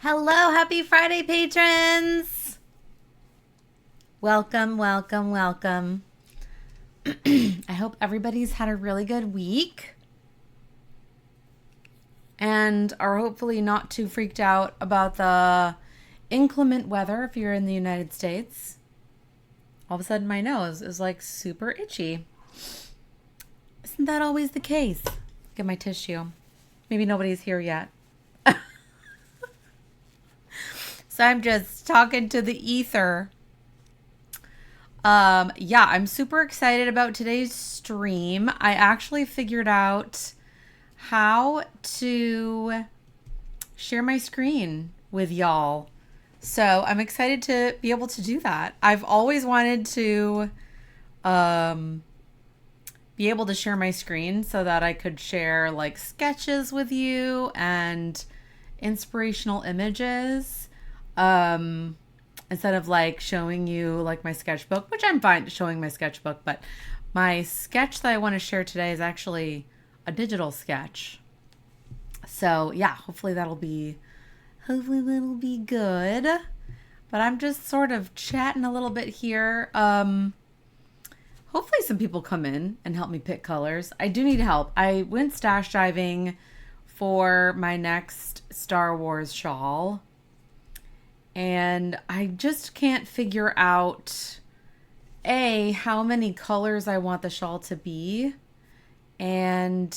Hello, happy Friday, patrons! Welcome, welcome, welcome. I hope everybody's had a really good week and are hopefully not too freaked out about the inclement weather if you're in the United States. All of a sudden, my nose is like super itchy. Isn't that always the case? Get my tissue. Maybe nobody's here yet. So I'm just talking to the ether. Yeah, I'm super excited about today's stream. I actually figured out how to share my screen with y'all. So I'm excited to be able to do that. I've always wanted to be able to share my screen so that I could share like sketches with you and inspirational images. Instead of like showing you like my sketchbook, which I'm fine showing my sketchbook, but my sketch that I want to share today is actually a digital sketch. So yeah, hopefully that'll be good. But I'm just sort of chatting a little bit here. Hopefully some people come in and help me pick colors. I do need help. I went stash diving for my next Star Wars shawl. And I just can't figure out, A, how many colors I want the shawl to be, and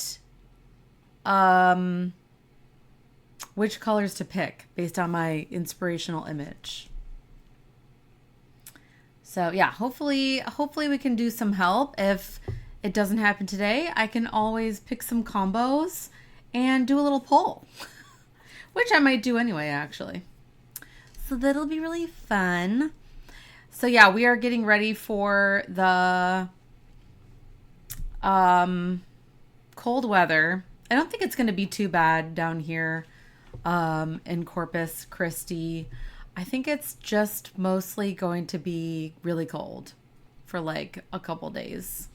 which colors to pick based on my inspirational image. So yeah, hopefully we can do some help. If it doesn't happen today, I can always pick some combos and do a little poll, which I might do anyway, actually. So that'll be really fun. So yeah, we are getting ready for the cold weather. I don't think it's going to be too bad down here in Corpus Christi. I think it's just mostly going to be really cold for like a couple days.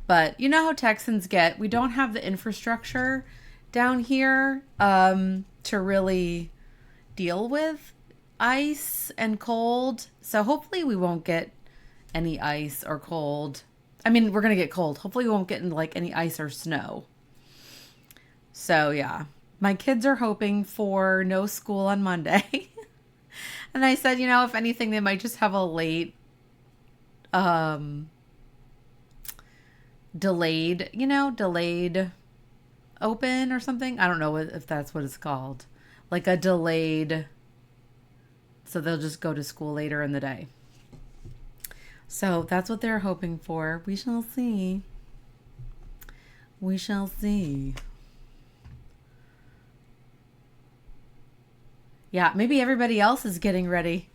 But you know how Texans get. We don't have the infrastructure down here to really deal with ice and cold. So hopefully we won't get any ice or cold. I mean, we're going to get cold. Hopefully we won't get into like any ice or snow. So yeah, my kids are hoping for no school on Monday. And I said, if anything, they might just have a late, delayed open or something. I don't know if that's what it's called. Like a delayed, so they'll just go to school later in the day. So that's what they're hoping for. We shall see. We shall see. Yeah, maybe everybody else is getting ready.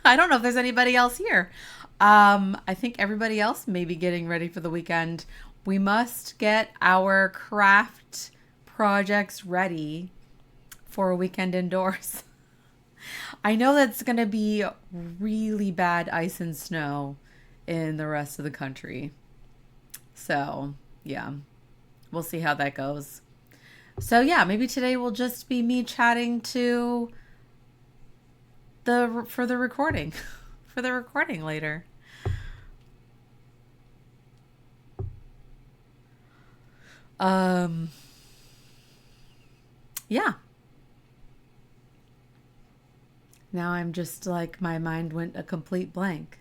I don't know if there's anybody else here. I think everybody else may be getting ready for the weekend. We must get our craft projects ready for a weekend indoors. I know that's going to be really bad ice and snow in the rest of the country. So, yeah, we'll see how that goes. So, yeah, maybe today will just be me chatting to for the recording later. Yeah. Now I'm just like, my mind went a complete blank.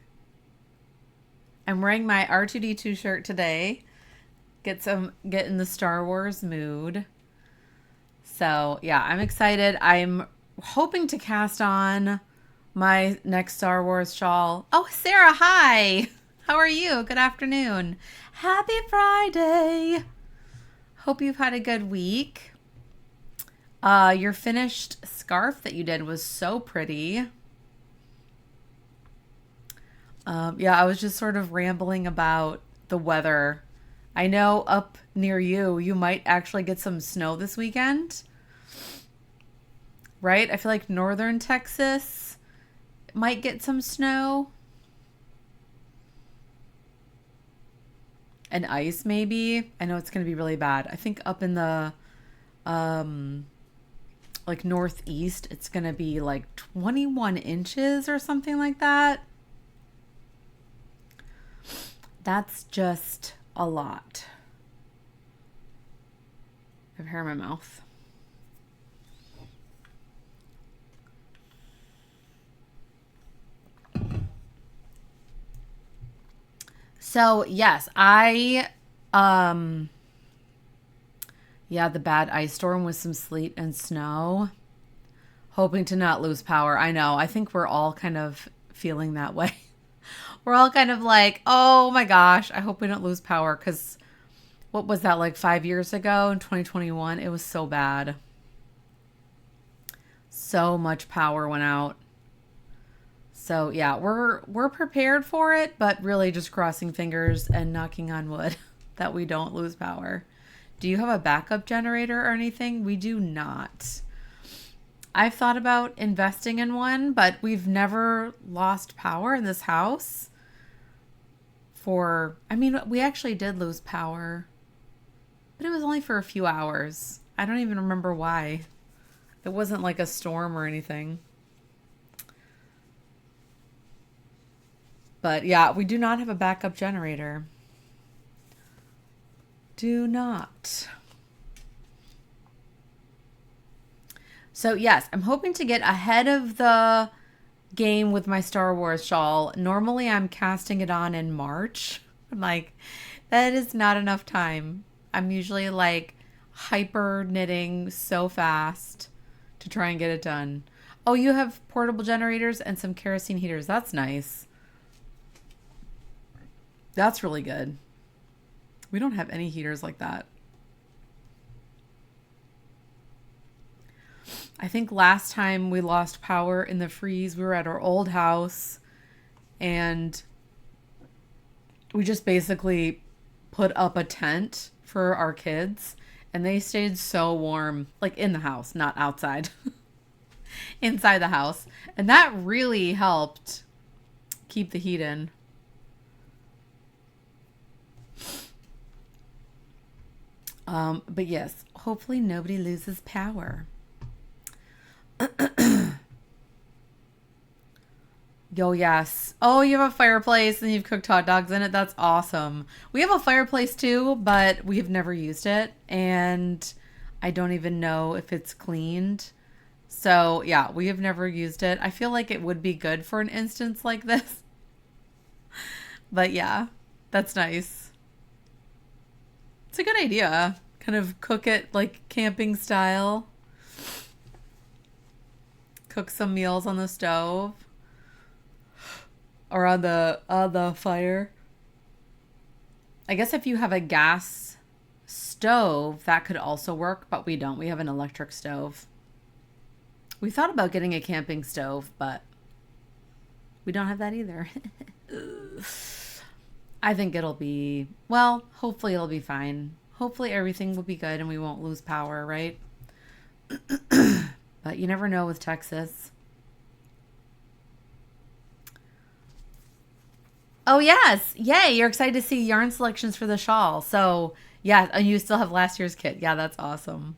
I'm wearing my R2D2 shirt today. Get in the Star Wars mood. So yeah, I'm excited. I'm hoping to cast on my next Star Wars shawl. Oh, Sarah, hi. How are you? Good afternoon. Happy Friday. Hope you've had a good week. Your finished scarf that you did was so pretty. Yeah, I was just sort of rambling about the weather. I know up near you might actually get some snow this weekend. Right? I feel like northern Texas might get some snow. And ice, maybe. I know it's going to be really bad. I think up in the like northeast, it's going to be like 21 inches or something like that. That's just a lot. I have hair in my mouth. So, yes, yeah, the bad ice storm with some sleet and snow. Hoping to not lose power. I know. I think we're all kind of feeling that way. We're all kind of like, oh my gosh, I hope we don't lose power. Because what was that, like 5 years ago in 2021? It was so bad. So much power went out. So yeah, we're prepared for it, but really just crossing fingers and knocking on wood that we don't lose power. Do you have a backup generator or anything? We do not. I've thought about investing in one, but we've never lost power in this house. I mean, we actually did lose power, but it was only for a few hours. I don't even remember why. It wasn't like a storm or anything. But yeah, we do not have a backup generator. Do not. So yes, I'm hoping to get ahead of the game with my Star Wars shawl. Normally I'm casting it on in March. I'm like, that is not enough time. I'm usually like hyper knitting so fast to try and get it done. Oh, you have portable generators and some kerosene heaters. That's nice. That's really good. We don't have any heaters like that. I think last time we lost power in the freeze, we were at our old house and we just basically put up a tent for our kids and they stayed so warm, like in the house, not outside, inside the house. And that really helped keep the heat in. But yes, hopefully nobody loses power. Yo, yes. Oh, you have a fireplace and you've cooked hot dogs in it. That's awesome. We have a fireplace too, but we've never used it. And I don't even know if it's cleaned. So yeah, we have never used it. I feel like it would be good for an instance like this. But yeah, that's nice. It's a good idea. Kind of cook it like camping style. Cook some meals on the stove or on the fire. I guess if you have a gas stove, that could also work, but we don't. We have an electric stove. We thought about getting a camping stove, but we don't have that either. I think it'll be, well, hopefully it'll be fine. Hopefully everything will be good and we won't lose power, right? But you never know with Texas. Oh, yes. Yay. You're excited to see yarn selections for the shawl. So, yeah. And you still have last year's kit. Yeah, that's awesome.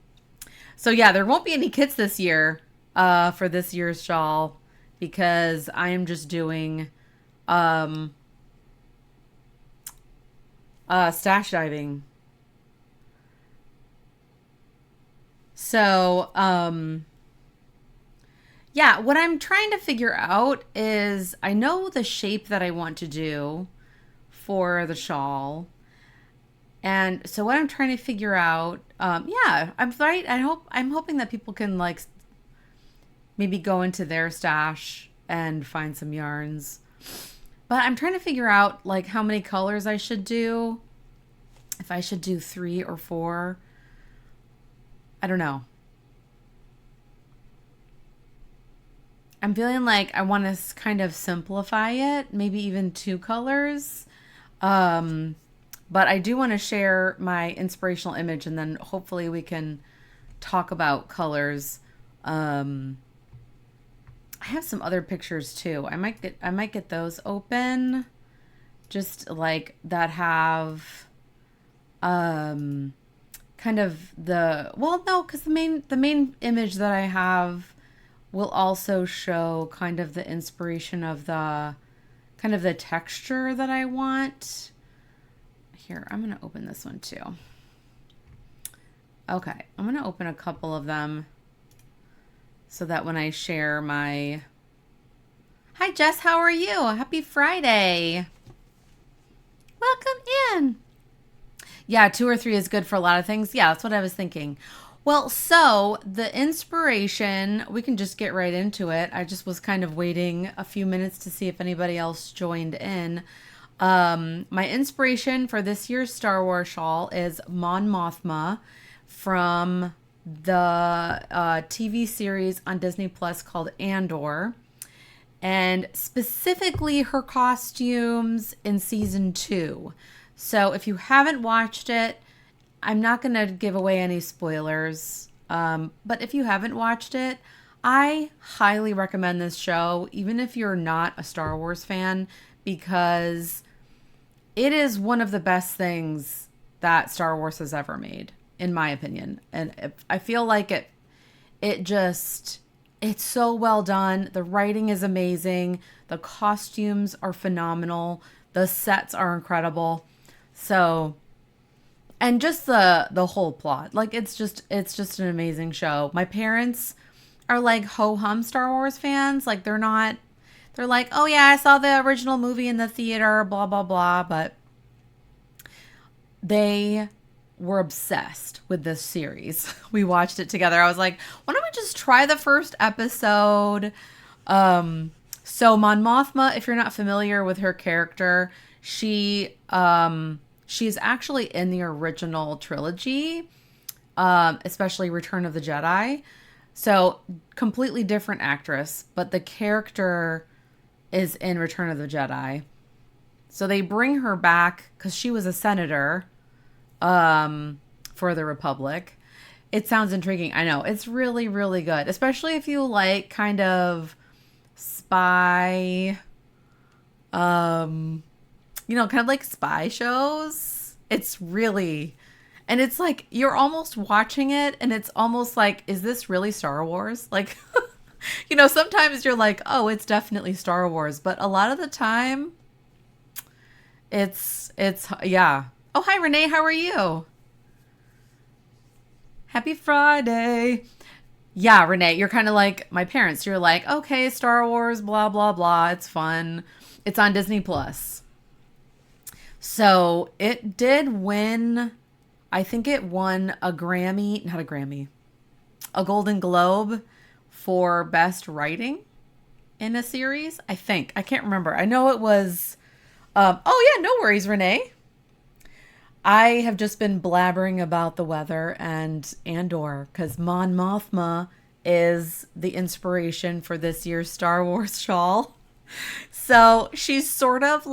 So, yeah, there won't be any kits this year for this year's shawl because I am just doing stash diving. So, yeah, what I'm trying to figure out is I know the shape that I want to do for the shawl. And so what I'm trying to figure out, yeah, I'm right. I'm hoping that people can like maybe go into their stash and find some yarns. But I'm trying to figure out like how many colors I should do. If I should do 3 or 4. I don't know. I'm feeling like I want to kind of simplify it, maybe even 2 colors. But I do want to share my inspirational image and then hopefully we can talk about colors. I have some other pictures too. I might get those open just like that have kind kind of well, no, because the main image that I have will also show kind of the inspiration of the kind of the texture that I want. Here, I'm going to open this one too. Okay, I'm going to open a couple of them so that when I share my... Hi, Jess, how are you? Happy Friday. Welcome in. Yeah, 2 or 3 is good for a lot of things. Yeah, that's what I was thinking. Well, so the inspiration, we can just get right into it. I just was kind of waiting a few minutes to see if anybody else joined in. My inspiration for this year's Star Wars shawl is Mon Mothma from the TV series on Disney Plus called Andor. And specifically her costumes in season 2. So if you haven't watched it, I'm not going to give away any spoilers. But if you haven't watched it, I highly recommend this show, even if you're not a Star Wars fan, because it is one of the best things that Star Wars has ever made, in my opinion. And I feel like it's so well done. The writing is amazing. The costumes are phenomenal. The sets are incredible. So, and just the whole plot, like it's just an amazing show. My parents are like ho-hum Star Wars fans. Like they're like, oh yeah, I saw the original movie in the theater, blah, blah, blah. But they were obsessed with this series. We watched it together. I was like, why don't we just try the first episode? So Mon Mothma, if you're not familiar with her character, she's actually in the original trilogy, especially Return of the Jedi. So completely different actress, but the character is in Return of the Jedi. So they bring her back because she was a senator for the Republic. It sounds intriguing. I know. It's really, really good. Especially if you like kind of spy, kind of like spy shows. It's really, and it's like, you're almost watching it and it's almost like, is this really Star Wars? Like, sometimes you're like, oh, it's definitely Star Wars. But a lot of the time it's, yeah. Oh, hi, Renee. How are you? Happy Friday. Yeah, Renee, you're kind of like my parents. You're like, okay, Star Wars, blah, blah, blah. It's fun. It's on Disney Plus. So it did win. I think it won a Golden Globe for Best Writing in a series. I think. I can't remember. I know it was. Oh, yeah, no worries, Renee. I have just been blabbering about the weather and Andor because Mon Mothma is the inspiration for this year's Star Wars shawl. So she's sort of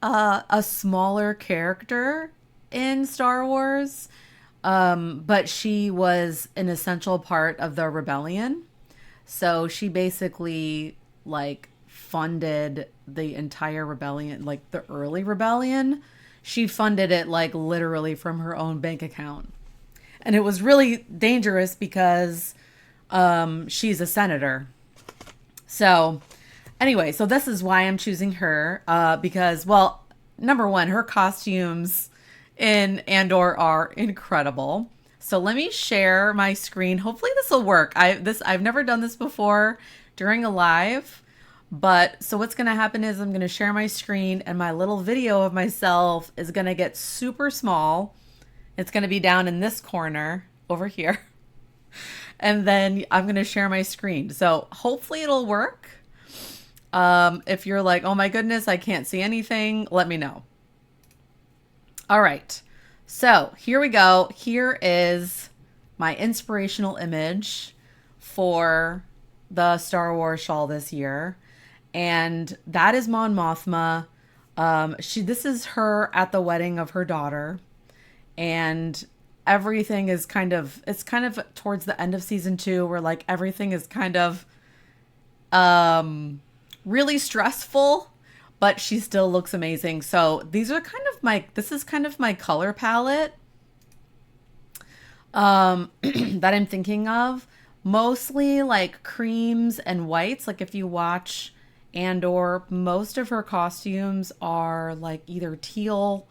a smaller character in Star Wars, but she was an essential part of the rebellion. So she basically funded the entire rebellion, like the early rebellion. She funded it literally from her own bank account. And it was really dangerous because she's a senator. So anyway, so this is why I'm choosing her because, well, number one, her costumes in Andor are incredible. So let me share my screen. Hopefully this will work. I've never done this before during a live. But so what's going to happen is I'm going to share my screen and my little video of myself is going to get super small. It's going to be down in this corner over here. And then I'm going to share my screen. So hopefully it'll work. If you're like, oh my goodness, I can't see anything, let me know. All right. So here we go. Here is my inspirational image for the Star Wars shawl this year. And that is Mon Mothma. This is her at the wedding of her daughter. And everything is it's kind of towards the end of season 2 where everything is kind of really stressful, but she still looks amazing. So these are kind of this is kind of my color palette that I'm thinking of. Mostly like creams and whites. Like if you watch Andor, most of her costumes are like either teal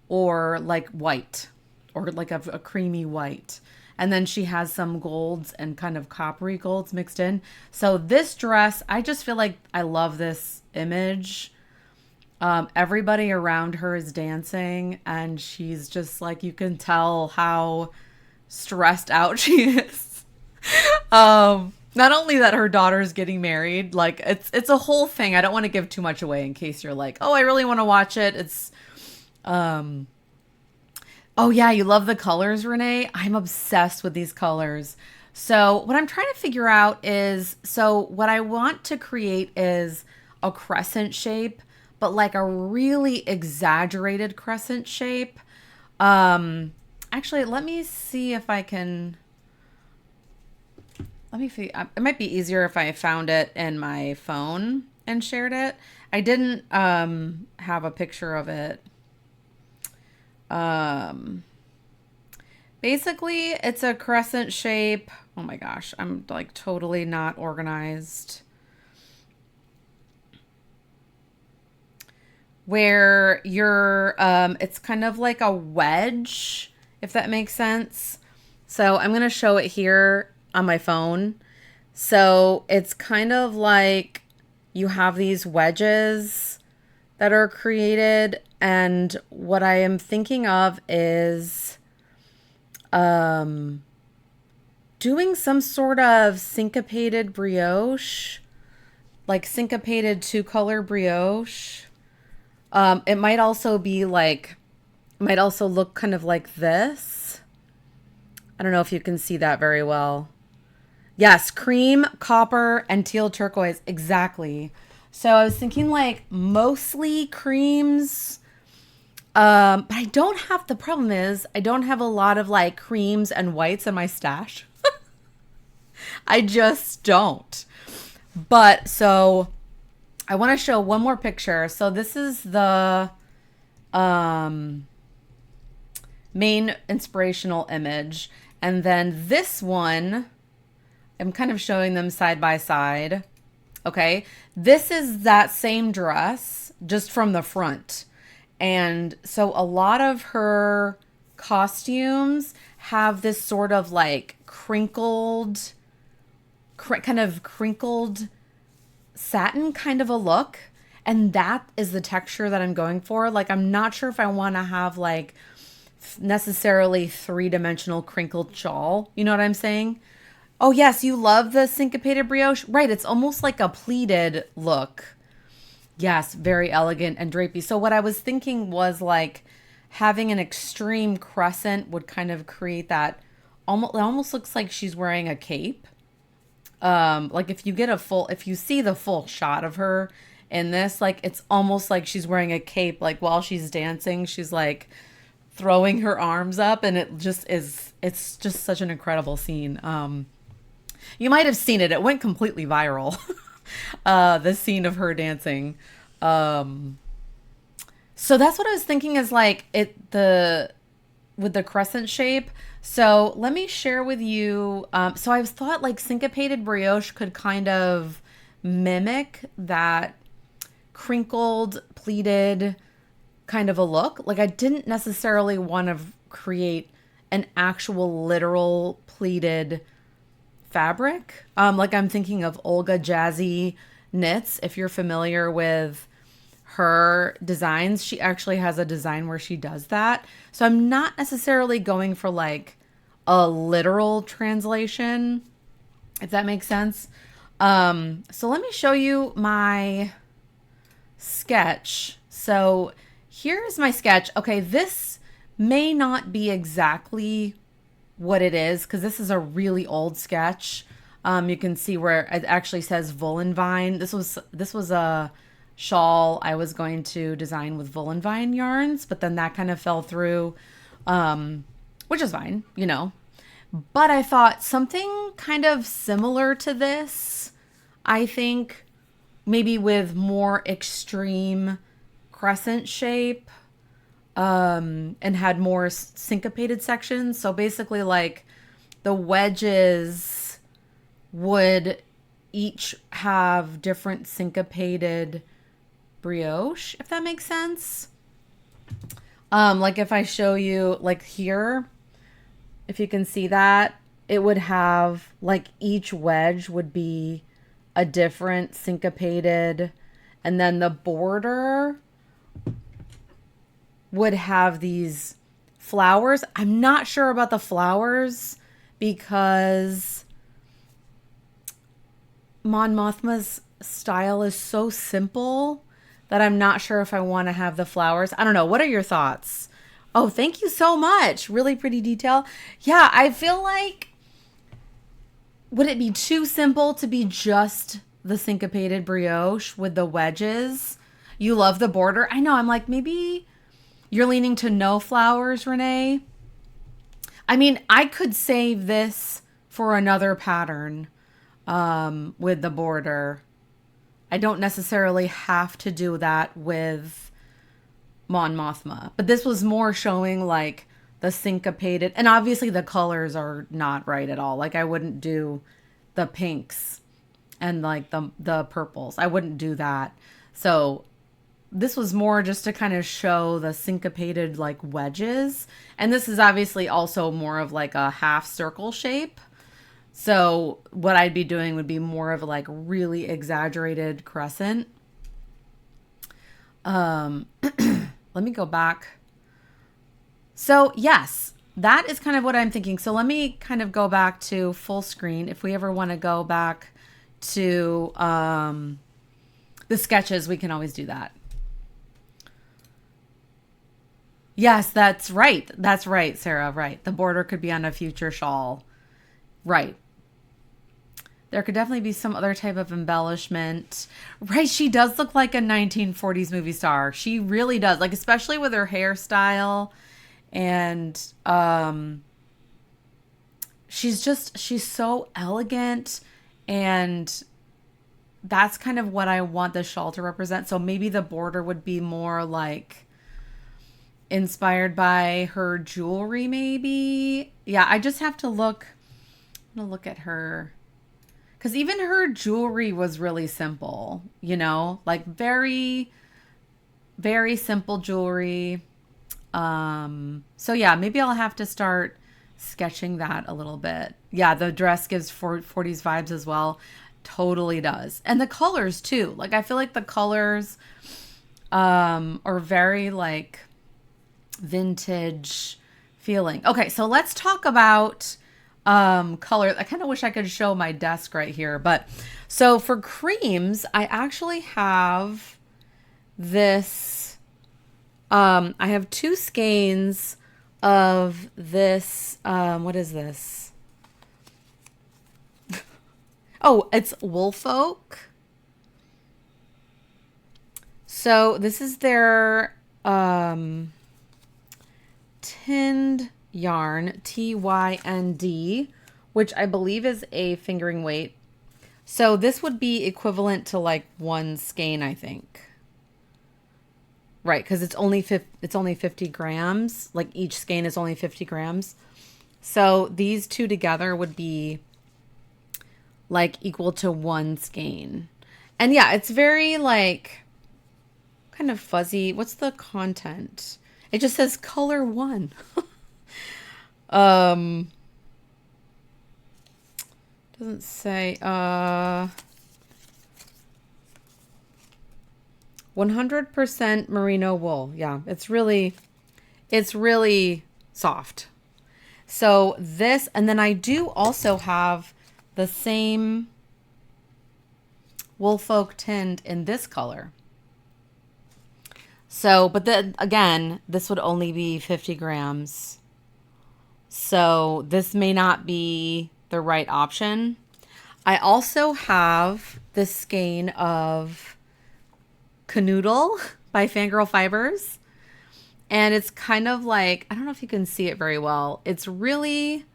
or like white or like a creamy white. And then she has some golds and kind of coppery golds mixed in. So this dress, I just feel like I love this image. Everybody around her is dancing, and she's just like, you can tell how stressed out she is. Not only that her daughter's getting married, like it's a whole thing. I don't want to give too much away in case you're like, oh, I really want to watch it. It's oh yeah, you love the colors, Renee. I'm obsessed with these colors. So what I'm trying to figure out is, so what I want to create is a crescent shape, but like a really exaggerated crescent shape. Actually, let me see if I can. Let me see. It might be easier if I found it in my phone and shared it. I didn't have a picture of it. Basically, it's a crescent shape. Oh my gosh, I'm like totally not organized. Where you're, it's kind of like a wedge, if that makes sense. So I'm going to show it here on my phone. So it's kind of like you have these wedges that are created. And what I am thinking of is doing some sort of syncopated brioche, like syncopated two-color brioche. It might also be like, might also look kind of like this. I don't know if you can see that very well. Yes, cream, copper, and teal turquoise. Exactly. So I was thinking like mostly creams. But I don't have, the problem is I don't have a lot of like creams and whites in my stash. I just don't. But so I want to show one more picture. So this is the main inspirational image. And then this one, I'm kind of showing them side by side. Okay. This is that same dress, just from the front. And so a lot of her costumes have this sort of like crinkled, kind of crinkled satin kind of a look. And that is the texture that I'm going for. Like, I'm not sure if I want to have like necessarily three-dimensional crinkled shawl. You know what I'm saying? Oh, yes, you love the syncopated brioche. Right, it's almost like a pleated look. Yes, very elegant and drapey. So what I was thinking was like having an extreme crescent would kind of create that almost, it almost looks like she's wearing a cape. Like if you get if you see the full shot of her in this, like it's almost like she's wearing a cape, like while she's dancing, she's like throwing her arms up, and it just is, it's just such an incredible scene. You might have seen it. It went completely viral. The scene of her dancing. So that's what I was thinking is like with the crescent shape. So let me share with you. So I thought like syncopated brioche could kind of mimic that crinkled, pleated kind of a look. Like I didn't necessarily want to create an actual literal pleated fabric. Like I'm thinking of Olga Jazzy Knits. If you're familiar with her designs, she actually has a design where she does that. So I'm not necessarily going for like a literal translation, if that makes sense. So let me show you my sketch. So here's my sketch. Okay, this may not be exactly what it is because this is a really old sketch. You can see where it actually says Volan vine. This was a shawl I was going to design with Volan vine yarns, but then that kind of fell through, which is fine, you know. But I thought something kind of similar to this, I think maybe with more extreme crescent shape, and had more syncopated sections. So basically, like the wedges would each have different syncopated brioche, if that makes sense. Like if I show you, like here, if you can see that, it would have like each wedge would be a different syncopated, and then the border would have these flowers. I'm not sure about the flowers because Mon Mothma's style is so simple that I'm not sure if I want to have the flowers. I don't know. What are your thoughts? Oh, thank you so much. Really pretty detail. Yeah, I feel like, would it be too simple to be just the syncopated brioche with the wedges? You love the border. I know. I'm like, maybe you're leaning to no flowers, Renee. I mean, I could save this for another pattern with the border. I don't necessarily have to do that with Mon Mothma. But this was more showing like the syncopated, and obviously the colors are not right at all. Like I wouldn't do the pinks and like the purples. I wouldn't do that. So this was more just to kind of show the syncopated like wedges. And this is obviously also more of like a half circle shape. So what I'd be doing would be more of a like really exaggerated crescent. Let me go back. So yes, that is kind of what I'm thinking. So let me kind of go back to full screen. If we ever want to go back to the sketches, we can always do that. Yes, that's right. That's right, Sarah. Right. The border could be on a future shawl. Right. There could definitely be some other type of embellishment. Right. She does look like a 1940s movie star. She really does. Like, especially with her hairstyle. And she's so elegant. And that's kind of what I want the shawl to represent. So maybe the border would be more like inspired by her jewelry, maybe. Yeah, I just have to look. I'm going to look at her. Because even her jewelry was really simple, you know, like very, very simple jewelry. So yeah, maybe I'll have to start sketching that a little bit. Yeah, the dress gives 40s vibes as well. Totally does. And the colors too. Like, I feel like the colors are very like vintage feeling. Okay, so let's talk about color. I kind of wish I could show my desk right here, but so for creams, I actually have this. I have two skeins of this. What is this? Oh, it's Wolf Oak. So this is their tinned yarn, TYND, which I believe is a fingering weight. So this would be equivalent to like one skein, I think. Right, because it's only 50 grams. Like each skein is only 50 grams. So these two together would be like equal to one skein. And yeah, it's very like kind of fuzzy. What's the content? It just says color 1. Doesn't say 100% merino wool. Yeah, it's really soft. So this, and then I do also have the same Woolfolk tinned in this color. So, but then again, this would only be 50 grams. So this may not be the right option. I also have this skein of Canoodle by Fangirl Fibers. And it's kind of like, I don't know if you can see it very well. It's really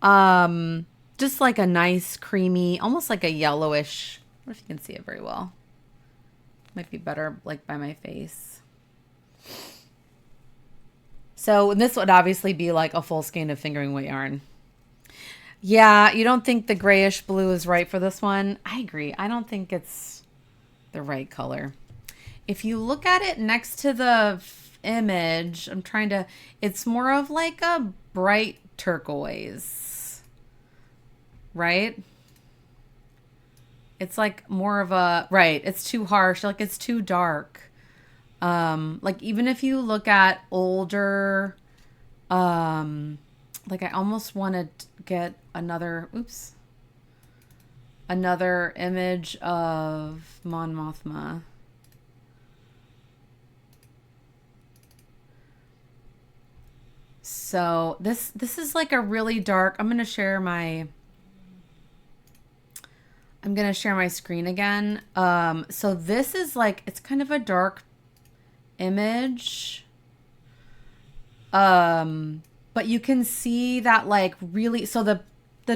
just like a nice creamy, almost like a yellowish What if you can see it very well? Might be better like by my face. So this would obviously be like a full skein of fingering weight yarn. Yeah, you don't think the grayish blue is right for this one? I agree. I don't think it's the right color. If you look at it next to the image, it's more of like a bright turquoise, right? It's like more of a, right, it's too harsh, like it's too dark. Like even if you look at older, like I almost want to get another image of Mon Mothma. So this is like a really dark, I'm going to share my screen again. So this is like, it's kind of a dark image. But you can see that like really, so the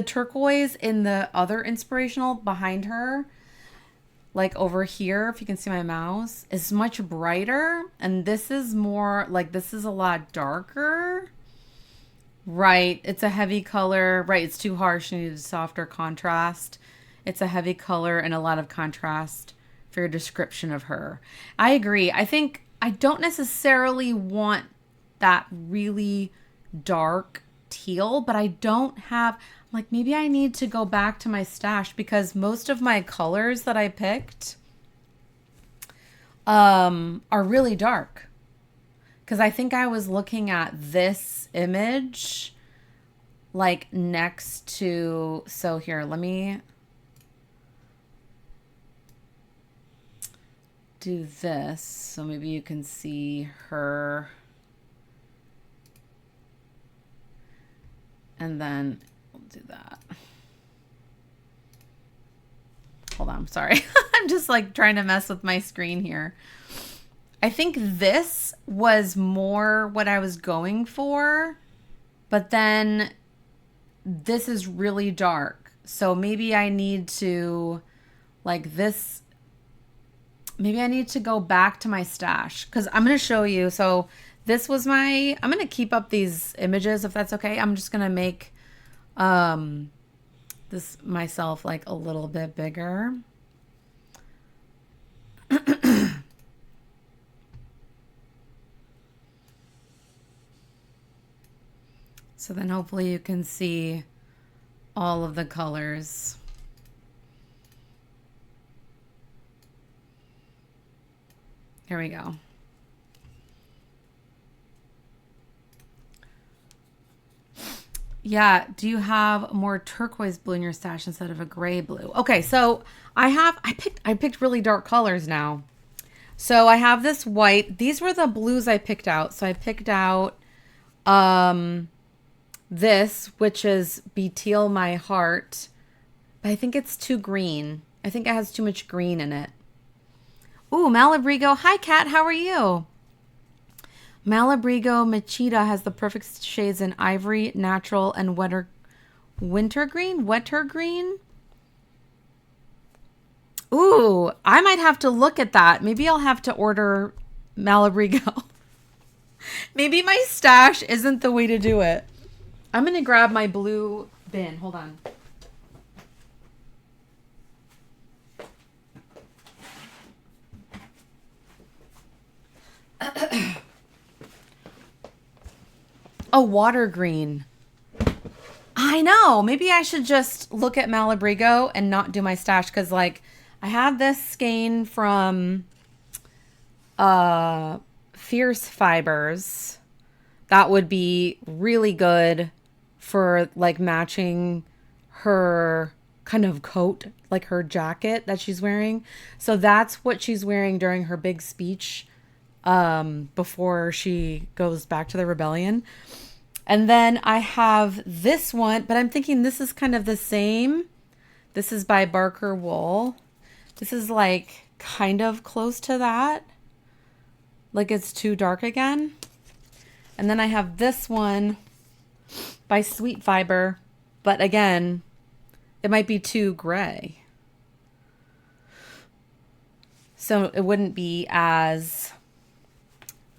turquoise in the other inspirational behind her, like over here, if you can see my mouse, is much brighter. And this is more like, this is a lot darker. Right. It's a heavy color. Right. It's too harsh. You need a softer contrast. It's a heavy color and a lot of contrast for your description of her. I agree. I think I don't necessarily want that really dark teal, but I don't have, like, maybe I need to go back to my stash because most of my colors that I picked are really dark. Because I think I was looking at this image like next to, so here, let me do this so maybe you can see her. And then we'll do that. Hold on, I'm sorry. I'm just like trying to mess with my screen here. I think this was more what I was going for, but then this is really dark. So maybe I need to, like this, maybe I need to go back to my stash because I'm going to show you. So this was I'm going to keep up these images if that's okay. I'm just going to make this myself like a little bit bigger. So then hopefully you can see all of the colors. Here we go. Yeah, do you have more turquoise blue in your stash instead of a gray blue? Okay, so I picked really dark colors now. So I have this white. These were the blues I picked out. So I picked out this, which is Be Teal My Heart. But I think it's too green. I think it has too much green in it. Ooh, Malabrigo. Hi, Kat. How are you? Malabrigo Machida has the perfect shades in ivory, natural, and winter green. Ooh, I might have to look at that. Maybe I'll have to order Malabrigo. Maybe my stash isn't the way to do it. I'm going to grab my blue bin. Hold on. Oh, water green. I know. Maybe I should just look at Malabrigo and not do my stash because, like, I have this skein from Fierce Fibers. That would be really good for, like, matching her kind of coat, like her jacket that she's wearing. So that's what she's wearing during her big speech before she goes back to the rebellion. And then I have this one, but I'm thinking this is kind of the same. This is by Barker Wool. This is like kind of close to that. Like it's too dark again. And then I have this one by Sweet Fiber, but again, it might be too gray. so it wouldn't be as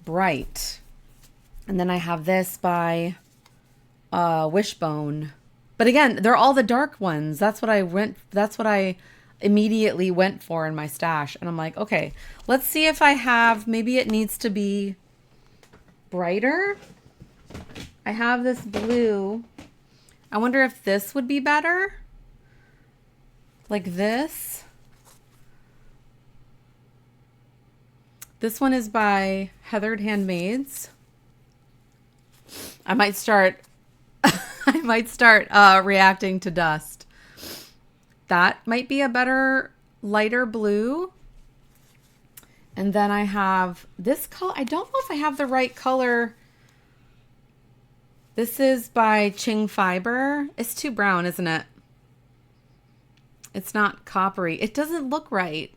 bright. And then I have this by Wishbone. But again, they're all the dark ones. That's what I immediately went for in my stash. And I'm like, okay, let's see if I have, maybe it needs to be brighter. I have this blue. I wonder if this would be better. Like this. This one is by Heathered Handmaids. I might start reacting to dust. That might be a better lighter blue. And then I have this color. I don't know if I have the right color. This is by Ching Fiber. It's too brown, isn't it? It's not coppery. It doesn't look right.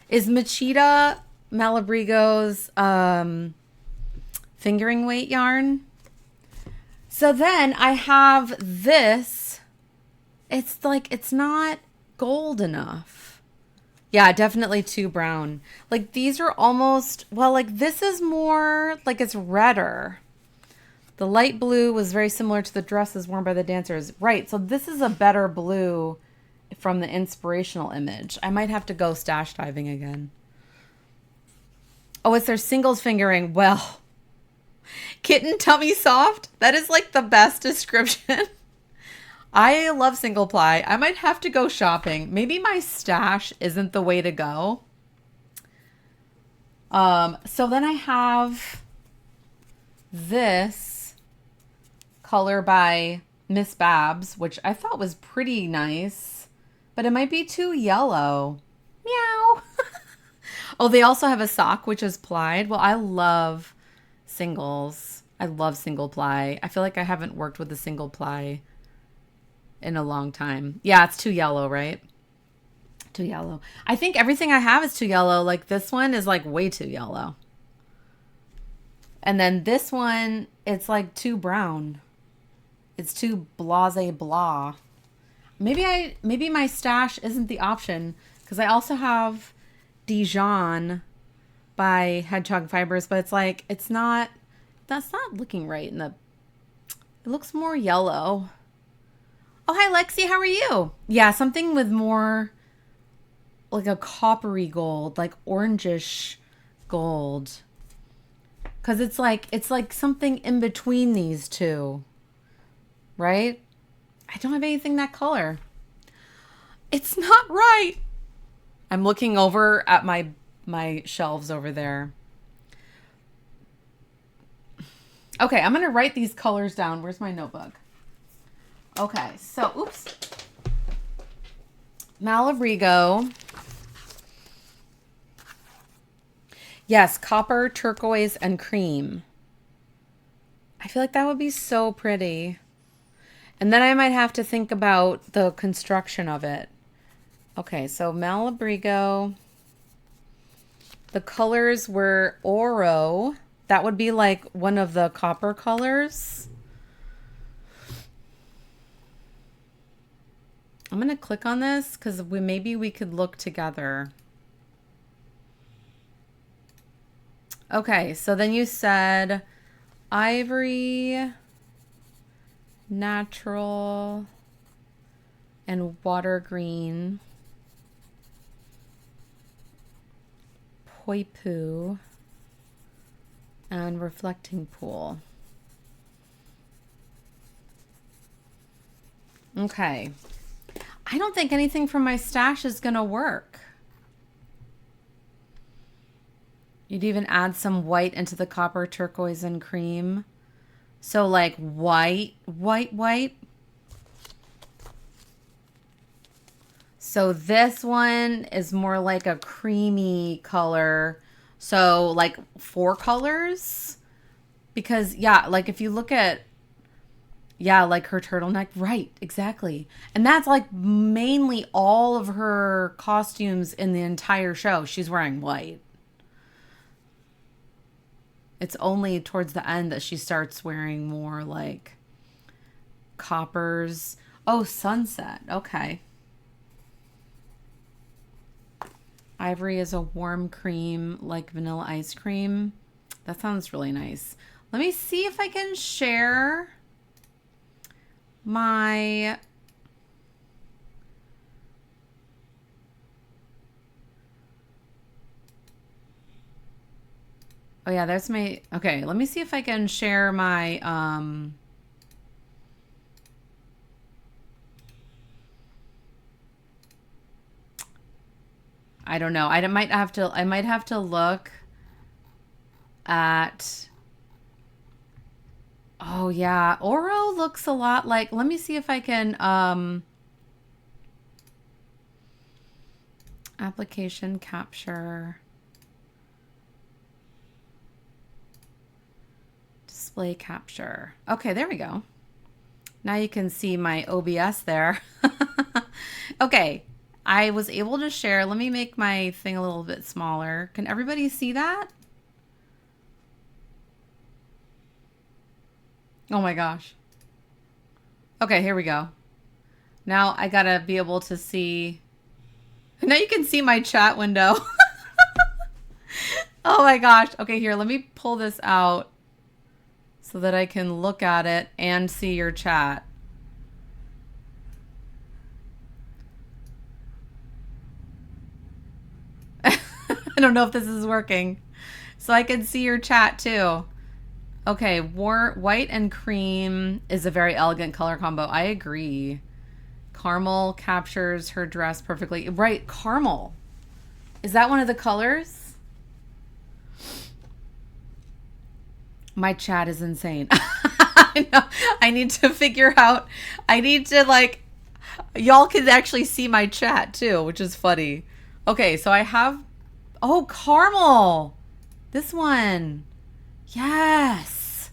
Is Machida Malabrigo's fingering weight yarn? So then I have this. It's like, it's not gold enough. Yeah, definitely too brown. Like these are almost, well, like this is more like it's redder. The light blue was very similar to the dresses worn by the dancers. Right, so this is a better blue from the inspirational image. I might have to go stash diving again. Oh, it's their singles fingering. Well, kitten tummy soft. That is like the best description. I love single ply. I might have to go shopping. Maybe my stash isn't the way to go. So then I have this color by Miss Babs, which I thought was pretty nice, but it might be too yellow. Meow. Oh, they also have a sock, which is plied. Well, I love singles. I love single ply. I feel like I haven't worked with a single ply in a long time. Yeah, it's too yellow, right? Too yellow. I think everything I have is too yellow. Like this one is like way too yellow. And then this one, it's like too brown. It's too blase blah. Maybe my stash isn't the option because I also have Dijon by Hedgehog Fibers, but it's like that's not looking right in the. It looks more yellow. Oh, hi Lexi, how are you? Yeah, something with more like a coppery gold, like orangish gold. Cuz it's like something in between these two. Right? I don't have anything that color. It's not right. I'm looking over at my shelves over there. Okay, I'm going to write these colors down. Where's my notebook? Okay, so, oops. Malabrigo. Yes, copper, turquoise, and cream. I feel like that would be so pretty. And then I might have to think about the construction of it. Okay, so Malabrigo. The colors were Oro. That would be like one of the copper colors. I'm going to click on this because maybe we could look together. Okay, so then you said ivory, natural, and water green. Poipu, and reflecting pool. Okay. I don't think anything from my stash is going to work. You'd even add some white into the copper, turquoise, and cream. So like white. So this one is more like a creamy color. So like 4 colors. Because yeah, like if you look at, yeah, like her turtleneck. Right, exactly. And that's like mainly all of her costumes in the entire show. She's wearing white. It's only towards the end that she starts wearing more like coppers. Oh, sunset. Okay. Ivory is a warm cream like vanilla ice cream. That sounds really nice. Let me see if I can share my... Oh yeah, there's my... Okay, let me see if I can share my... I don't know. I might have to look at... Oh yeah, Oro looks a lot like... Let me see if I can... Application capture... Display capture. Okay, there we go. Now you can see my OBS there. Okay, I was able to share. Let me make my thing a little bit smaller. Can everybody see that? Oh my gosh. Okay, here we go. Now I gotta be able to see. Now you can see my chat window. Oh my gosh. Okay, here, let me pull this out so that I can look at it and see your chat. I don't know if this is working. So I can see your chat too. Okay, white and cream is a very elegant color combo. I agree. Caramel captures her dress perfectly. Right, caramel. Is that one of the colors? My chat is insane. I know. I need to figure out. I need to like. Y'all can actually see my chat too, which is funny. Okay, so I have. Oh, caramel. This one. Yes.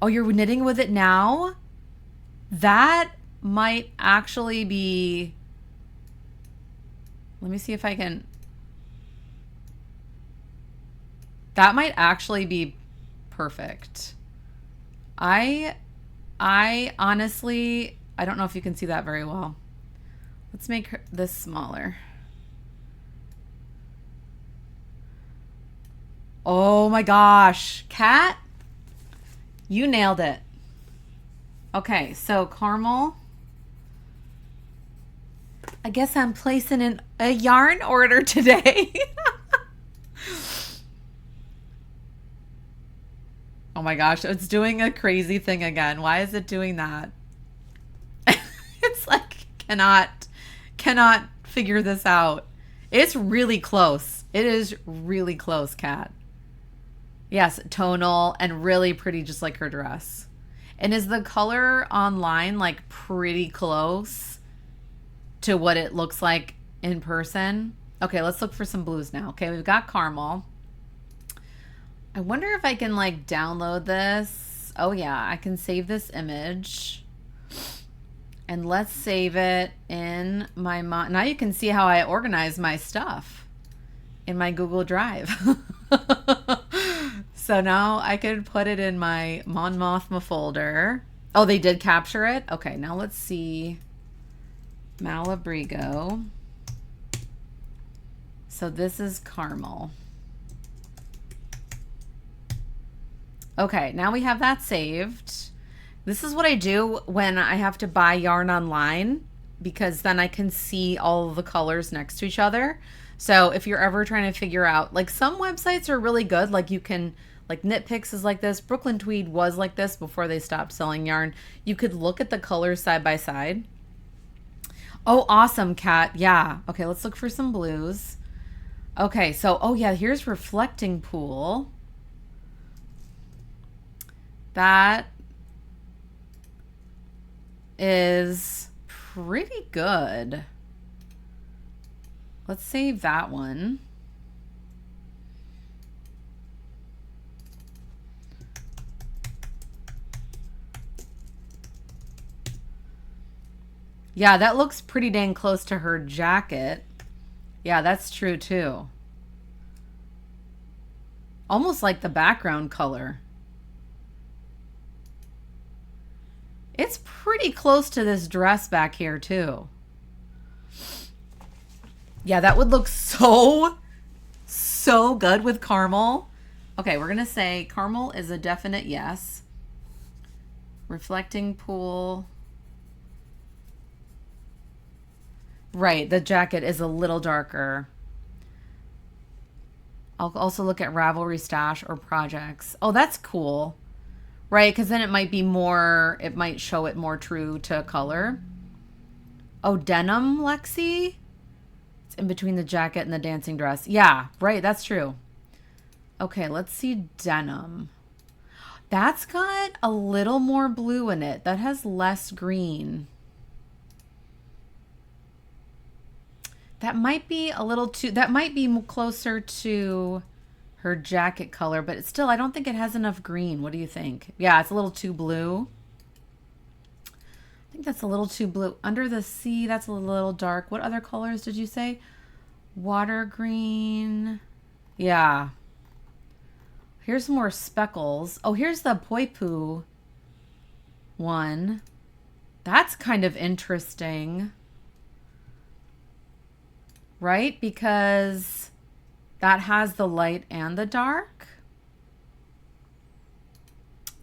Oh, you're knitting with it now? That might actually be... Let me see if I can... That might actually be perfect. I honestly... I don't know if you can see that very well. Let's make this smaller. Oh my gosh. Kat, you nailed it. Okay, so caramel. I guess I'm placing a yarn order today. Oh my gosh, it's doing a crazy thing again. Why is it doing that? It's like cannot figure this out. It's really close. It is really close, Kat. Yes, tonal and really pretty, just like her dress. And is the color online like pretty close to what it looks like in person? Okay, let's look for some blues now. Okay, we've got caramel. I wonder if I can like download this. Oh yeah, I can save this image. And let's save it in my... Now you can see how I organize my stuff in my Google Drive. So now I can put it in my Mon Mothma folder. Oh, they did capture it? Okay, now let's see. Malabrigo. So this is caramel. Okay, now we have that saved. This is what I do when I have to buy yarn online, because then I can see all of the colors next to each other. So if you're ever trying to figure out, like some websites are really good, like you can, like Knit Picks is like this, Brooklyn Tweed was like this before they stopped selling yarn. You could look at the colors side by side. Oh, awesome, Kat. Yeah. Okay, let's look for some blues. Okay, so, oh yeah, here's Reflecting Pool. That is pretty good. Let's save that one. Yeah, that looks pretty dang close to her jacket. Yeah, that's true too. Almost like the background color. It's pretty close to this dress back here too. Yeah, that would look so good with caramel. Okay, we're gonna say caramel is a definite yes. Reflecting pool. Right, the jacket is a little darker. I'll also look at Ravelry Stash or Projects. Oh, that's cool. Right, because then it might be more, it might show it more true to color. Oh, denim, Lexi? It's in between the jacket and the dancing dress. Yeah, right, that's true. Okay, let's see denim. That's got a little more blue in it. That has less green. That might be a little too, that might be closer to her jacket color, but it's still, I don't think it has enough green. What do you think? Yeah, it's a little too blue. I think that's a little too blue. Under the Sea, that's a little dark. What other colors did you say? Water green. Yeah. Here's more speckles. Oh, here's the Poipu one. That's kind of interesting. Right? Because that has the light and the dark.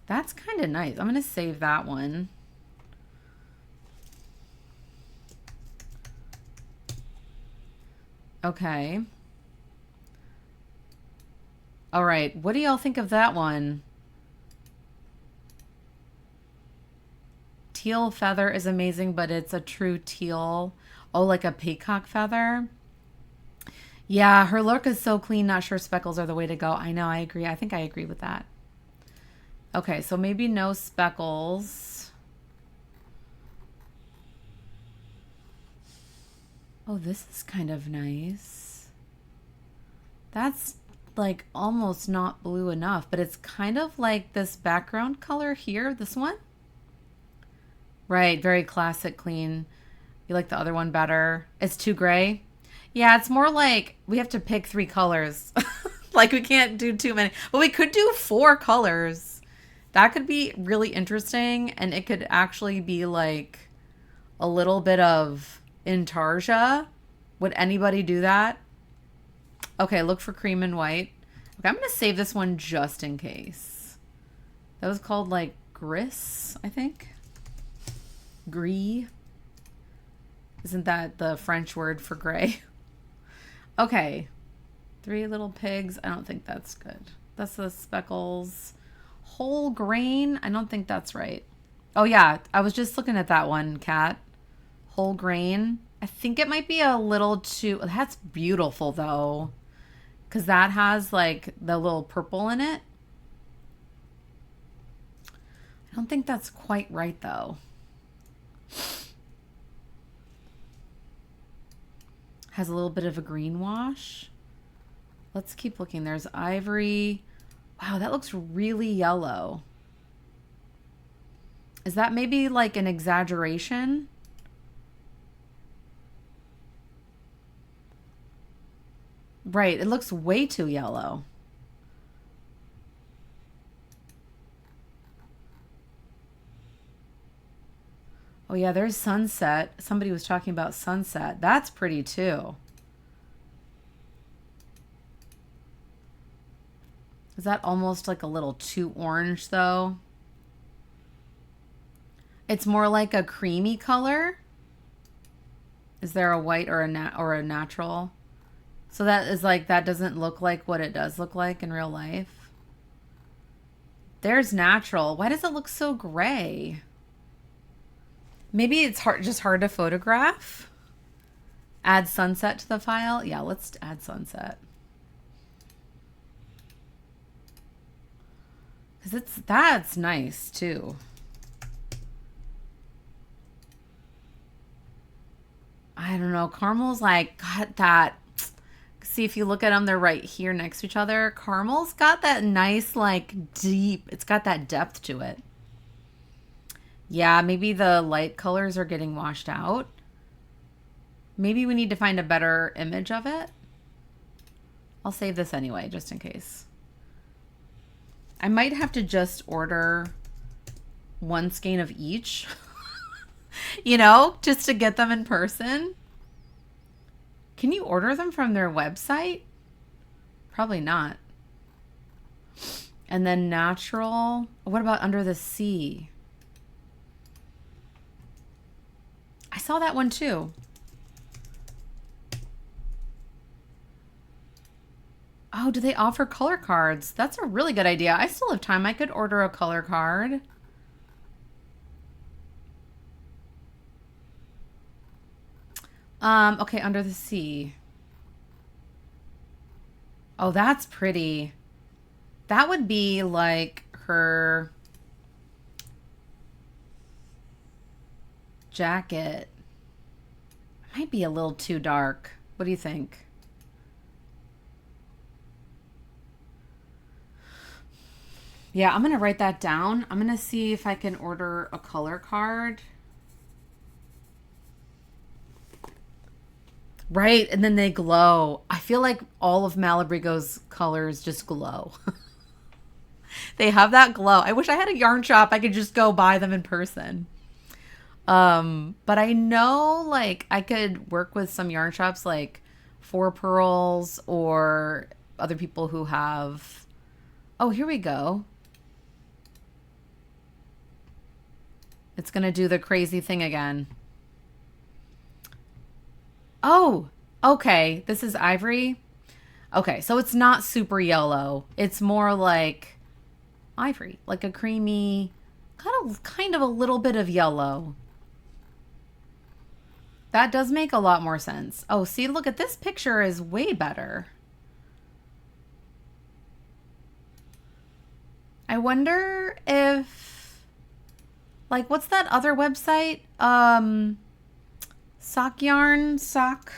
That's kind of nice. I'm going to save that one. Okay. All right. What do y'all think of that one? Teal feather is amazing, but it's a true teal. Oh, like a peacock feather. Yeah, her look is so clean. Not sure speckles are the way to go. I know, I agree. I think I agree with that. Okay, so maybe no speckles. Oh, this is kind of nice. That's like almost not blue enough, but it's kind of like this background color here, this one. Right, very classic, clean. You like the other one better? It's too gray? Yeah, it's more like we have to pick 3 colors. Like we can't do too many. But we could do 4 colors. That could be really interesting. And it could actually be like a little bit of intarsia. Would anybody do that? Okay, look for cream and white. Okay, I'm going to save this one just in case. That was called like gris, I think. Gris. Isn't that the French word for gray? Okay. 3 little pigs. I don't think that's good. That's the speckles. Whole grain. I don't think that's right. Oh, yeah. I was just looking at that one, Kat. Whole grain. I think it might be a little too... That's beautiful, though. Because that has, like, the little purple in it. I don't think that's quite right, though. Has a little bit of a green wash. Let's keep looking. There's ivory. Wow, that looks really yellow. Is that maybe like an exaggeration? Right, it looks way too yellow. Oh yeah, there's sunset. Somebody was talking about sunset. That's pretty too. Is that almost like a little too orange though? It's more like a creamy color. Is there a white or a natural? So that is like, that doesn't look like what it does look like in real life. There's natural. Why does it look so gray? Maybe it's just hard to photograph. Add sunset to the file. Yeah, let's add sunset. Because that's nice too. I don't know. Caramel's like got that. See, if you look at them, they're right here next to each other. Caramel's got that nice, like deep, it's got that depth to it. Yeah, maybe the light colors are getting washed out. Maybe we need to find a better image of it. I'll save this anyway, just in case. I might have to just order one skein of each You know, just to get them in person. Can you order them from their website? Probably not. And then natural. What about under the sea? I saw that one too. Oh, do they offer color cards? That's a really good idea. I still have time. I could order a color card. Okay, under the sea. Oh, that's pretty. That would be like her jacket. Might be a little too dark. What do you think? Yeah, I'm going to write that down. I'm going to see if I can order a color card. Right, and then they glow. I feel like all of Malabrigo's colors just glow. They have that glow. I wish I had a yarn shop. I could just go buy them in person. But I know like I could work with some yarn shops like Four Pearls or other people who have. Oh, here we go. It's gonna do the crazy thing again. Oh, okay. This is ivory. Okay, so it's not super yellow. It's more like ivory, like a creamy, kind of a little bit of yellow. That does make a lot more sense. Oh, see, look at this picture is way better. I wonder if, like, what's that other website? Sock yarn, sock.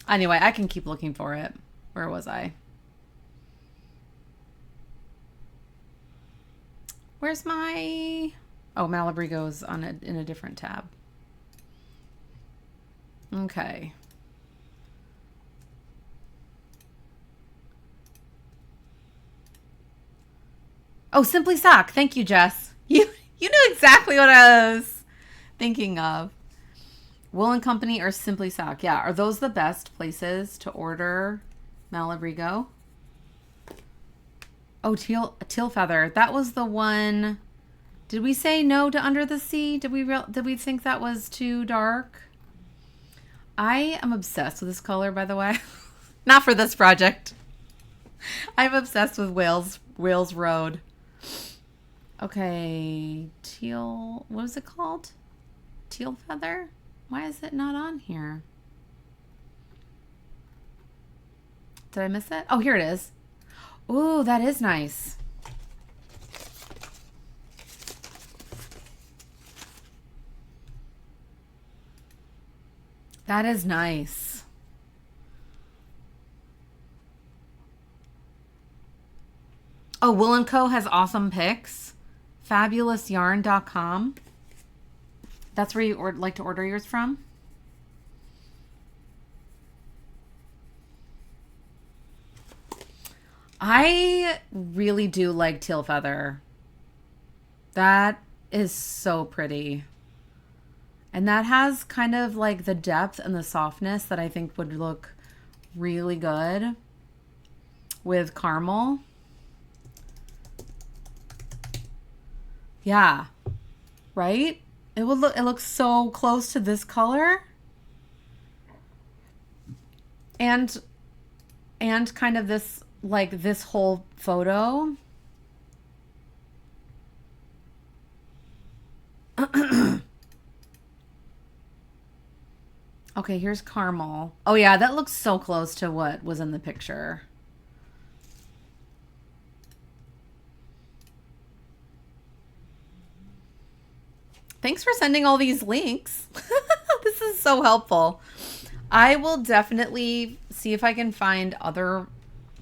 Anyway, I can keep looking for it. Where was I? Where's my... Oh, Malabrigo's on in a different tab. Okay. Oh, Simply Sock. Thank you, Jess. You knew exactly what I was thinking of. Wool and Company or Simply Sock. Yeah, are those the best places to order Malabrigo? Oh, teal feather. That was the one. Did we say no to Under the Sea? Did we think that was too dark? I am obsessed with this color, by the way. Not for this project. I'm obsessed with Wales Road. Okay, teal. What is it called? Teal feather? Why is it not on here? Did I miss it? Oh, here it is. Ooh, that is nice. That is nice. Oh, Wool & Co. has awesome picks. FabulousYarn.com. That's where you like to order yours from? I really do like teal feather. That is so pretty. And that has kind of like the depth and the softness that I think would look really good with caramel. Yeah. Right? It looks so close to this color. And kind of this, like this whole photo. Okay, here's caramel. Oh yeah, that looks so close to what was in the picture. Thanks for sending all these links. This is so helpful. I will definitely see if I can find other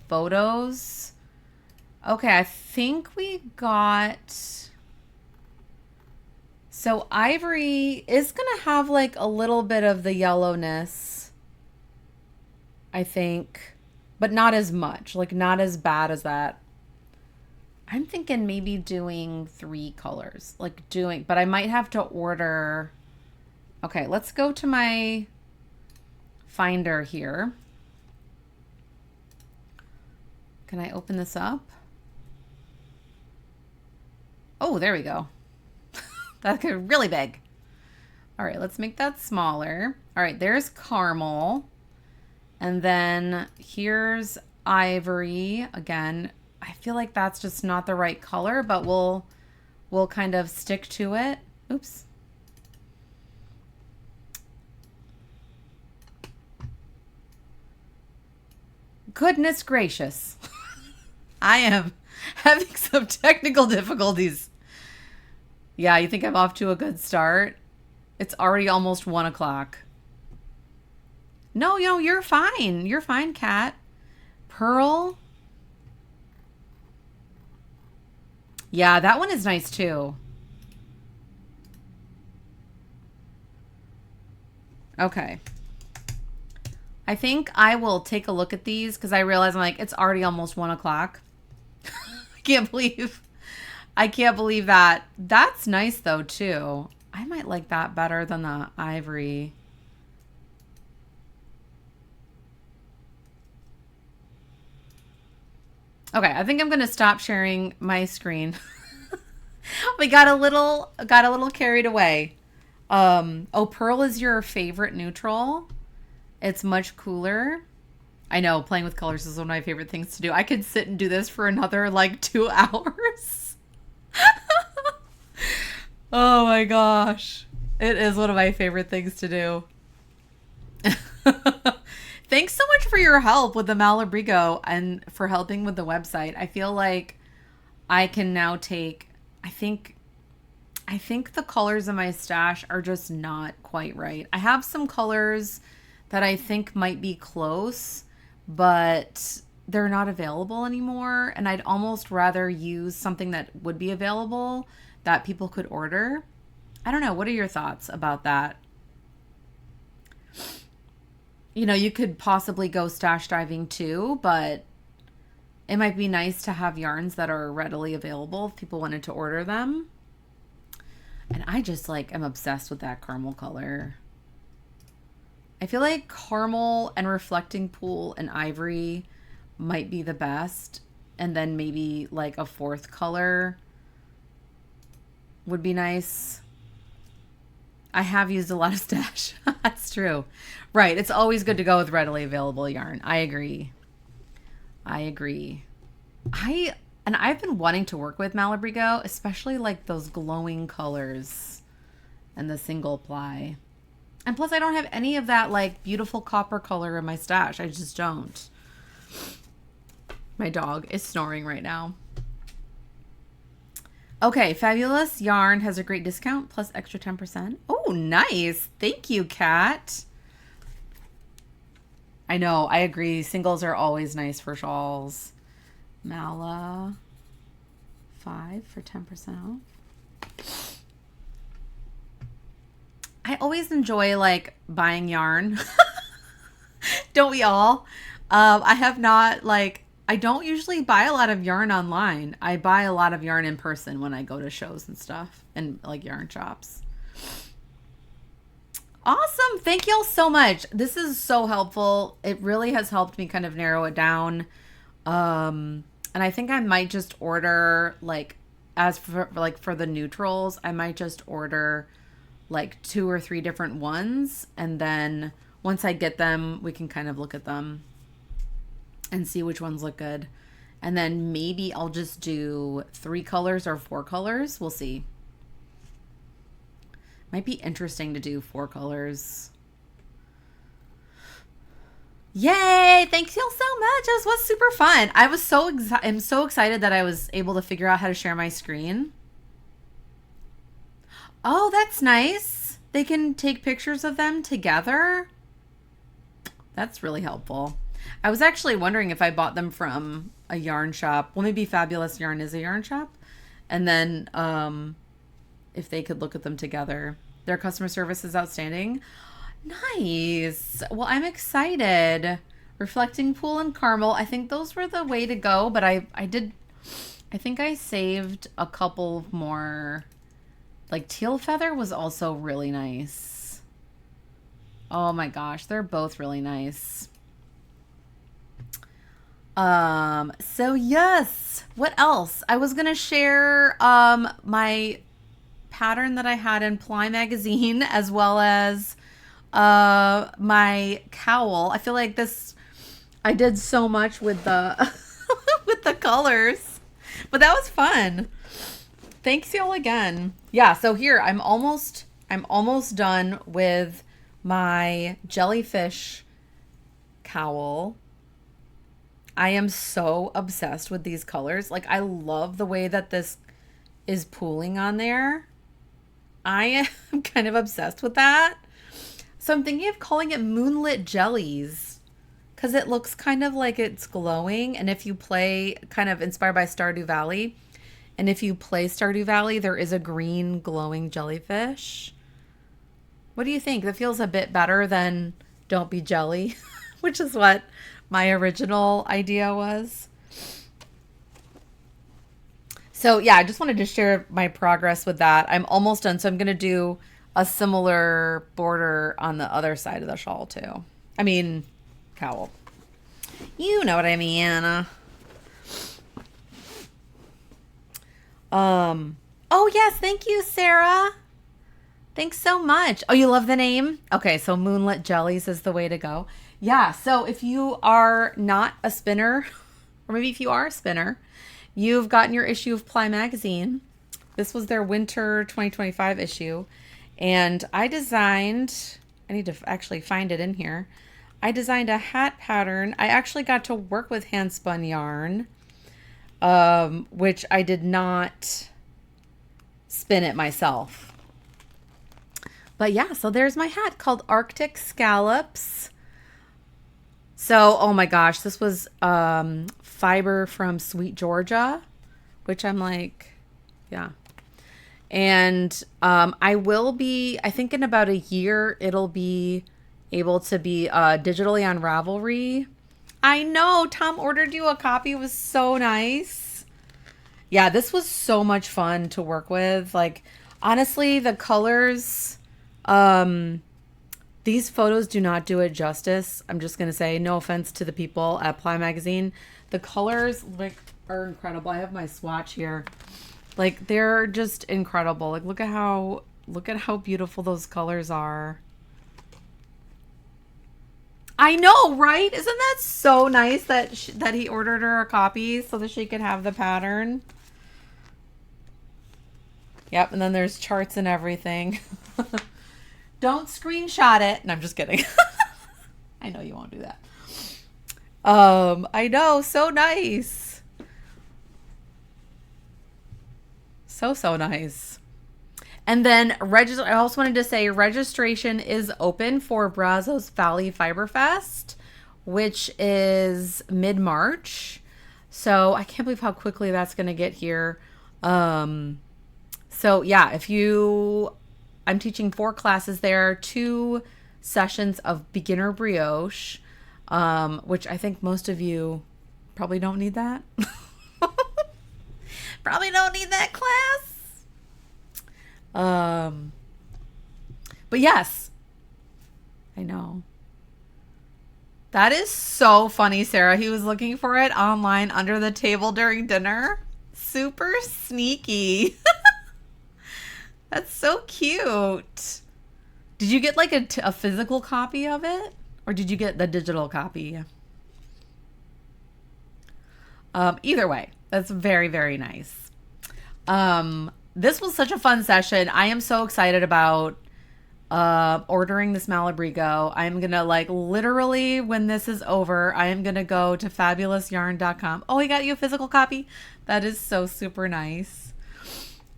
photos. Okay, I think we got... So ivory is going to have like a little bit of the yellowness, I think, but not as much, like not as bad as that. I'm thinking maybe doing 3 colors. But I might have to order. Okay, let's go to my Finder here. Can I open this up? Oh, there we go. That's really big. All right, let's make that smaller. All right, there's caramel. And then here's ivory. Again, I feel like that's just not the right color, but we'll kind of stick to it. Oops. Goodness gracious. I am having some technical difficulties. Yeah, you think I'm off to a good start? It's already almost 1 o'clock. No, you're fine. You're fine, Kat. Pearl. Yeah, that one is nice too. Okay. I think I will take a look at these because I realize I'm like, it's already almost 1 o'clock. I can't believe that. That's nice though too. I might like that better than the ivory. Okay, I think I'm gonna stop sharing my screen. We got a little carried away. Oh, pearl is your favorite neutral. It's much cooler. I know, playing with colors is one of my favorite things to do. I could sit and do this for another like 2 hours. Oh my gosh. It is one of my favorite things to do. Thanks so much for your help with the Malabrigo and for helping with the website. I feel like I can now take, I think the colors in my stash are just not quite right. I have some colors that I think might be close, but they're not available anymore. And I'd almost rather use something that would be available that people could order. I don't know. What are your thoughts about that? You know, you could possibly go stash diving too, but it might be nice to have yarns that are readily available if people wanted to order them. And I just like am obsessed with that caramel color. I feel like caramel and reflecting pool and ivory might be the best. And then maybe like a 4th color would be nice. I have used a lot of stash. That's true. Right. It's always good to go with readily available yarn. I agree. I've been wanting to work with Malabrigo, especially like those glowing colors and the single ply. And plus I don't have any of that like beautiful copper color in my stash. I just don't. My dog is snoring right now. Okay, Fabulous Yarn has a great discount plus extra 10%. Oh, nice. Thank you, Kat. I know, I agree. Singles are always nice for shawls. Mala 5 for 10% off. I always enjoy like buying yarn. Don't we all? I have not like, I don't usually buy a lot of yarn online. I buy a lot of yarn in person when I go to shows and stuff and like yarn shops. Awesome. Thank you all so much. This is so helpful. It really has helped me kind of narrow it down. And I think I might just order like, as for the neutrals, I might just order like 2 or 3 different ones. And then once I get them, we can kind of look at them and see which ones look good. And then maybe I'll just do 3 colors or 4 colors. We'll see. Might be interesting to do 4 colors. Yay! Thank you so much. This was super fun. I'm so excited that I was able to figure out how to share my screen. Oh, that's nice. They can take pictures of them together. That's really helpful. I was actually wondering if I bought them from a yarn shop. Well, maybe Fabulous Yarn is a yarn shop. And then if they could look at them together. Their customer service is outstanding. Nice. Well, I'm excited. Reflecting Pool and Caramel. I think those were the way to go. But I did I think I saved a couple more. Like teal feather was also really nice. Oh my gosh, they're both really nice. So yes, what else? I was gonna share my pattern that I had in Ply magazine as well as my cowl. I feel like this I did so much with the with the colors. But that was fun. Thanks y'all again. Yeah, so here I'm almost done with my jellyfish cowl. I am so obsessed with these colors. Like I love the way that this is pooling on there. I am kind of obsessed with that. So I'm thinking of calling it Moonlit Jellies because it looks kind of like it's glowing. And if you play, kind of inspired by Stardew Valley, and if you play Stardew Valley, there is a green glowing jellyfish. What do you think? That feels a bit better than Don't Be Jelly, which is what my original idea was. So yeah, I just wanted to share my progress with that. I'm almost done. So I'm going to do a similar border on the other side of the shawl too. I mean, cowl. You know what I mean. Oh yes, thank you, Sarah. Thanks so much. Oh, you love the name? Okay, so Moonlit Jellies is the way to go. Yeah, so if you are not a spinner, or maybe if you are a spinner, you've gotten your issue of Ply magazine. This was their winter 2025 issue. And I need to actually find it in here. I designed a hat pattern. I actually got to work with hand spun yarn, which I did not spin it myself. But yeah, so there's my hat called Arctic Scallops. So, oh my gosh, this was fiber from Sweet Georgia, which I'm like, yeah. And I will be, I think in about a year, it'll be able to be digitally on Ravelry. I know, Tom ordered you a copy. It was so nice. Yeah, this was so much fun to work with. Like, honestly, the colors, these photos do not do it justice. I'm just going to say, no offense to the people at Ply Magazine. The colors like are incredible. I have my swatch here. Like they're just incredible. Like look at how beautiful those colors are. I know, right? Isn't that so nice that that he ordered her a copy so that she could have the pattern? Yep, and then there's charts and everything. Don't screenshot it. No, I'm just kidding. I know you won't do that. I know, so nice. So nice. And then I also wanted to say registration is open for Brazos Valley Fiber Fest, which is mid-March. So I can't believe how quickly that's going to get here. So yeah, I'm teaching 4 classes there, 2 sessions of beginner brioche, which I think most of you probably don't need that. Probably don't need that class. But yes, I know. That is so funny, Sarah. He was looking for it online under the table during dinner. Super sneaky. That's so cute. Did you get like a physical copy of it? Or did you get the digital copy? Either way, that's very, very nice. This was such a fun session. I am so excited about ordering this Malabrigo. I'm going to like literally when this is over, I am going to go to fabulousyarn.com. Oh, he got you a physical copy? That is so super nice.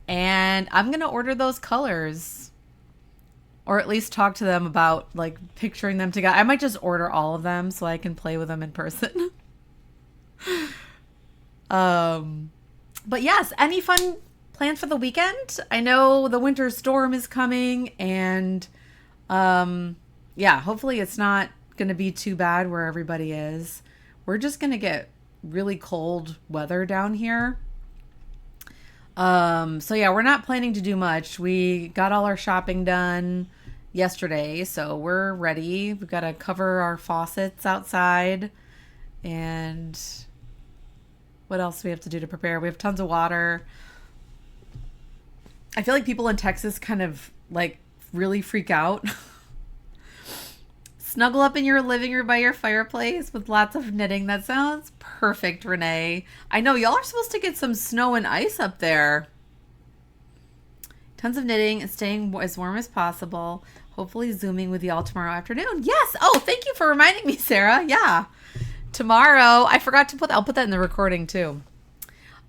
And I'm going to order those colors or at least talk to them about like picturing them together. I might just order all of them so I can play with them in person. But yes, any fun plans for the weekend? I know the winter storm is coming and yeah, hopefully it's not going to be too bad where everybody is. We're just going to get really cold weather down here. So yeah, we're not planning to do much. We got all our shopping done yesterday, so we're ready. We've got to cover our faucets outside, and what else do we have to do to prepare? We have tons of water. I feel like people in Texas kind of like really freak out. Snuggle up in your living room by your fireplace with lots of knitting. That sounds perfect, Renee. I know y'all are supposed to get some snow and ice up there. Tons of knitting and staying as warm as possible. Hopefully Zooming with y'all tomorrow afternoon. Yes. Oh, thank you for reminding me, Sarah. Yeah. Tomorrow, I forgot to I'll put that in the recording too.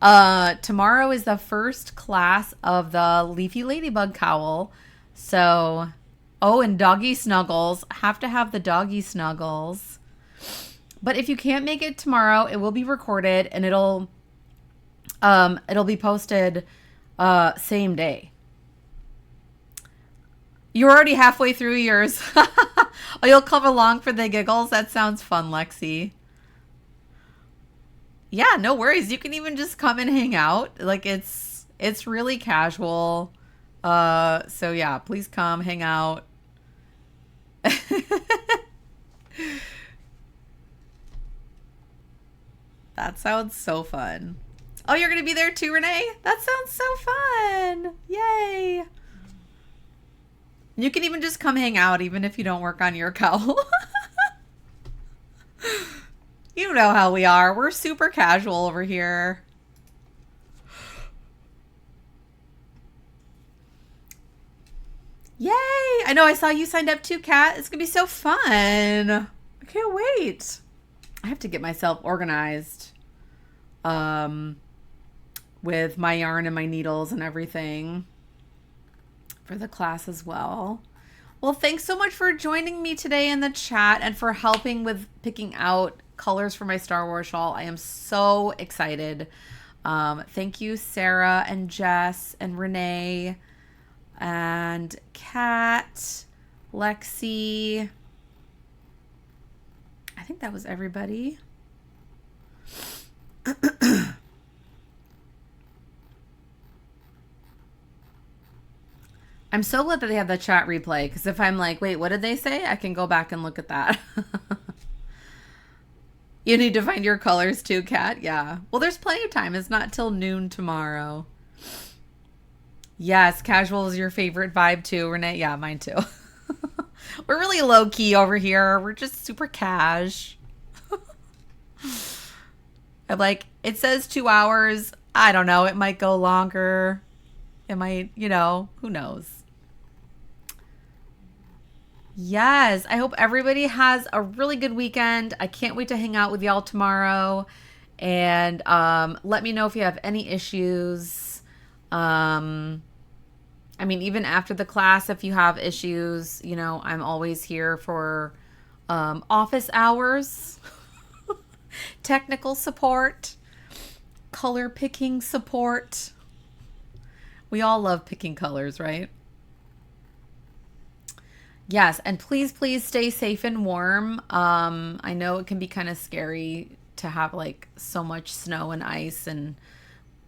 Tomorrow is the first class of the Leafy Ladybug cowl. So, oh, and doggy snuggles. Have to have the doggy snuggles. But if you can't make it tomorrow, it will be recorded and it'll be posted same day. You're already halfway through yours. Oh, you'll come along for the giggles. That sounds fun, Lexi. Yeah, no worries. You can even just come and hang out. Like it's really casual. So yeah, please come hang out. That sounds so fun. Oh, you're gonna be there too, Renee? That sounds so fun. Yay. You can even just come hang out even if you don't work on your cowl. You know how we are. We're super casual over here. Yay! I know I saw you signed up too, Kat. It's going to be so fun. I can't wait. I have to get myself organized with my yarn and my needles and everything for the class as well. Well, thanks so much for joining me today in the chat and for helping with picking out colors for my Star Wars shawl. I am so excited. Thank you, Sarah and Jess and Renee and Kat, Lexi. I think that was everybody. I'm so glad that they have the chat replay, because if I'm like, wait, what did they say? I can go back and look at that. You need to find your colors too, Kat. Yeah. Well, there's plenty of time. It's not till noon tomorrow. Yes, casual is your favorite vibe too, Renee. Yeah, mine too. We're really low key over here. We're just super cash. I'm like, it says 2 hours. I don't know. It might go longer. It might, who knows? Yes, I hope everybody has a really good weekend. I can't wait to hang out with y'all tomorrow. And let me know if you have any issues. Even after the class, if you have issues, I'm always here for office hours, technical support, color picking support. We all love picking colors, right? Yes, and please stay safe and warm. I know it can be kind of scary to have like so much snow and ice and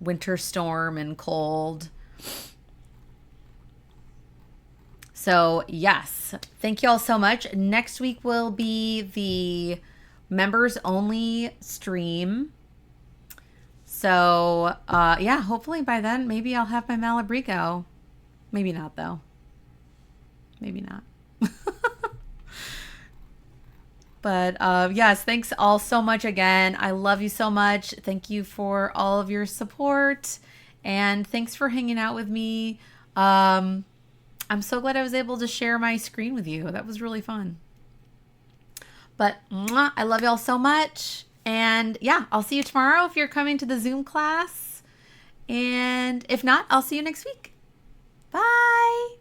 winter storm and cold. So yes, thank you all so much. Next week will be the members only stream. So yeah, hopefully by then maybe I'll have my Malabrigo. Maybe not though. Maybe not. But yes, thanks all so much again. I love you so much. Thank you for all of your support, and thanks for hanging out with me. I'm so glad I was able to share my screen with you. That was really fun. But I love y'all so much. And yeah, I'll see you tomorrow if you're coming to the Zoom class. And if not, I'll see you next week. Bye.